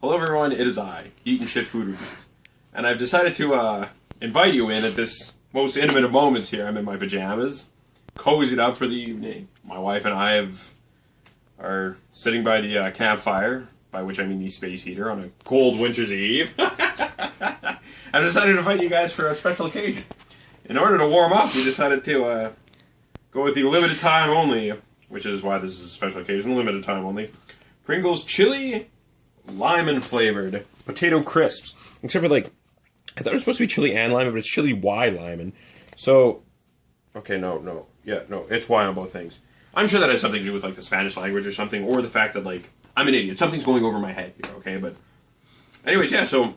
Hello everyone, it is I, Eatin Shit Food Reviews. And I've decided to invite you in at this most intimate of moments here. I'm in my pajamas, cozied up for the evening. My wife and I are sitting by the campfire, by which I mean the space heater, on a cold winter's eve. I decided to invite you guys for a special occasion. In order to warm up, we decided to go with the limited time only, which is why this is a special occasion, limited time only, Pringles Chile Lime flavored potato crisps. Except for, like, I thought it was supposed to be chili and lime, but it's chili Y lime. So, okay, no, it's Y on both things. I'm sure that has something to do with, like, the Spanish language or something, or the fact that, like, I'm an idiot. Something's going over my head here, okay? But, anyways, yeah, so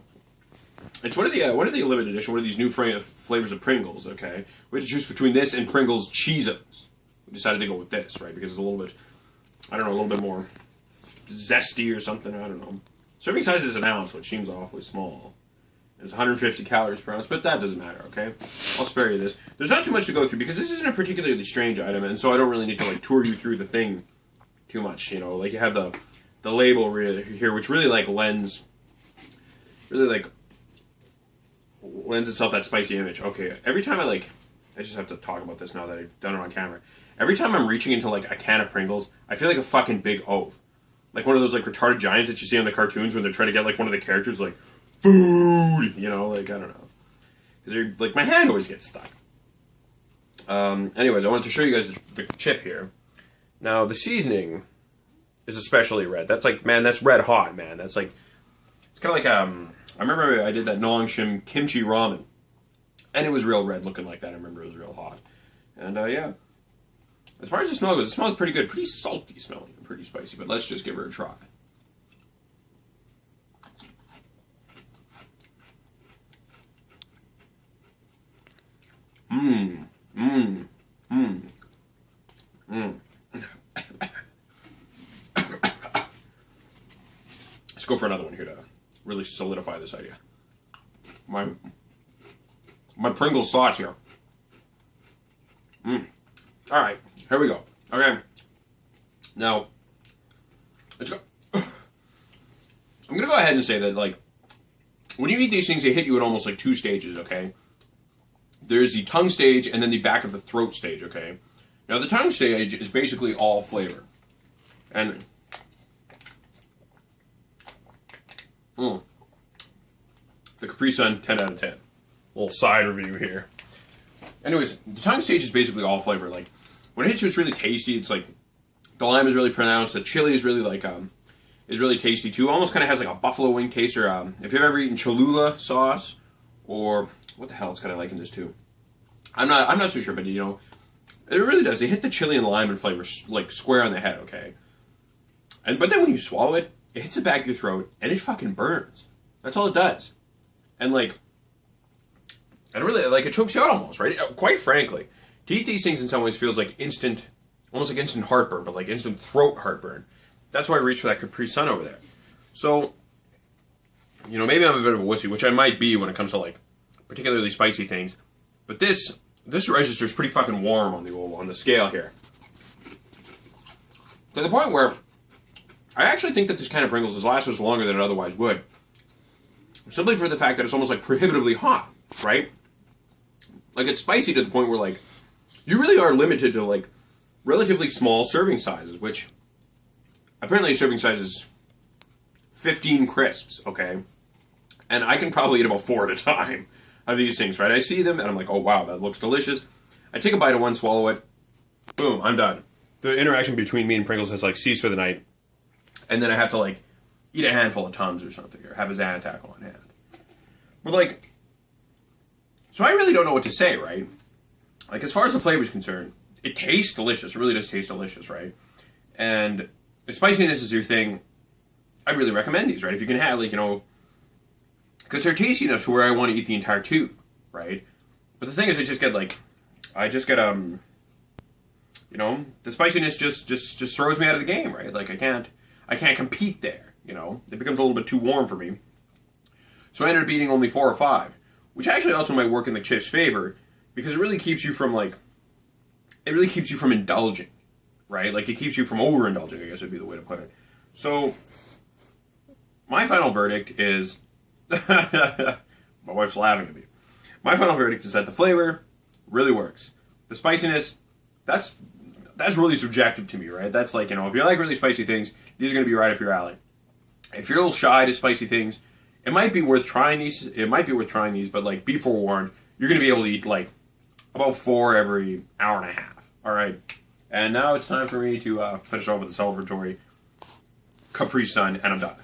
it's one of the limited edition, one of these new flavors of Pringles, okay? We had to choose between this and Pringles Cheezos. We decided to go with this, right? Because it's a little bit, I don't know, a little bit more zesty or something, I don't know. Serving size is an ounce, which seems awfully small. There's 150 calories per ounce, but that doesn't matter, okay? I'll spare you this. There's not too much to go through, because this isn't a particularly strange item, and so I don't really need to, like, tour you through the thing too much, you know? Like, you have the label here, which really, like, lends itself that spicy image. Okay, every time I just have to talk about this now that I've done it on camera. Every time I'm reaching into, like, a can of Pringles, I feel like a fucking big oaf. Like one of those, like, retarded giants that you see on the cartoons when they're trying to get, like, one of the characters, like, food, you know, like, I don't know. Because, like, my hand always gets stuck. Anyways, I wanted to show you guys the chip here. Now, the seasoning is especially red. That's, like, man, that's red hot, man. That's, like, it's kind of like, I remember I did that Nongshim kimchi ramen. And it was real red looking like that. I remember it was real hot. And, yeah. As far as the smell goes, it smells pretty good. Pretty salty smelling and pretty spicy. But let's just give her a try. Let's go for another one here to really solidify this idea. My Pringles sauce here. All right, here we go. Okay, now let's go. I'm gonna go ahead and say that, like, when you eat these things, they hit you at almost like two stages. Okay, there's the tongue stage and then the back of the throat stage. Okay, now the tongue stage is basically all flavor, and the Capri Sun 10 out of 10. Little side review here. Anyways, the tongue stage is basically all flavor. Like, when it hits you, it's really tasty. It's like, the lime is really pronounced. The chili is really, like, is really tasty, too. Almost kind of has, like, a buffalo wing taste, or, if you've ever eaten Cholula sauce, or, what the hell, it's kind of like in this, too. I'm not so sure, but, you know, it really does. They hit the chili and lime and flavor, like, square on the head, okay? But then when you swallow it, it hits the back of your throat, and it fucking burns. That's all it does. And, like, and really, like, it chokes you out almost, right? Quite frankly, to eat these things in some ways feels like instant, almost like instant heartburn, but like instant throat heartburn. That's why I reached for that Capri Sun over there. So, you know, maybe I'm a bit of a wussy, which I might be when it comes to, like, particularly spicy things. But this register is pretty fucking warm on the scale here. To the point where I actually think that this can of Pringles has lasted longer than it otherwise would. Simply for the fact that it's almost, like, prohibitively hot, right? Like, it's spicy to the point where, like, you really are limited to, like, relatively small serving sizes, which apparently serving size is 15 crisps, okay? And I can probably eat about 4 at a time of these things, right? I see them, and I'm like, oh, wow, that looks delicious. I take a bite of one, swallow it, boom, I'm done. The interaction between me and Pringles has, like, ceased for the night, and then I have to, like, eat a handful of Tums or something, or have a Zantac on hand. But, like, so I really don't know what to say, right? Like, as far as the flavor is concerned, it tastes delicious. It really does taste delicious, right? And if spiciness is your thing, I really recommend these, right? If you can have, like, you know, because they're tasty enough to where I want to eat the entire tube, right? But the thing is, I just get, you know, the spiciness just throws me out of the game, right? Like, I can't compete there, you know? It becomes a little bit too warm for me. So I ended up eating only 4 or 5. Which actually also might work in the chip's favor, because it really keeps you from, like, indulging, right? Like, it keeps you from overindulging, I guess would be the way to put it. So, you know, the spiciness just throws me out of the game, right? Like, I can't compete there, you know? It becomes a little bit too warm for me. So I ended up eating only 4 or 5. Which actually also might work in the chip's favor, because it really keeps you from, like, it really keeps you from overindulging, I guess would be the way to put it. So, my final verdict is... My wife's laughing at me. My final verdict is that the flavor really works. The spiciness, that's really subjective to me, right? That's like, if you like really spicy things, these are going to be right up your alley. If you're a little shy to spicy things, it might be worth trying these. But like, be forewarned, you're going to be able to eat like about 4 every hour and a half. All right. And now it's time for me to finish off with the celebratory Capri Sun, and I'm done.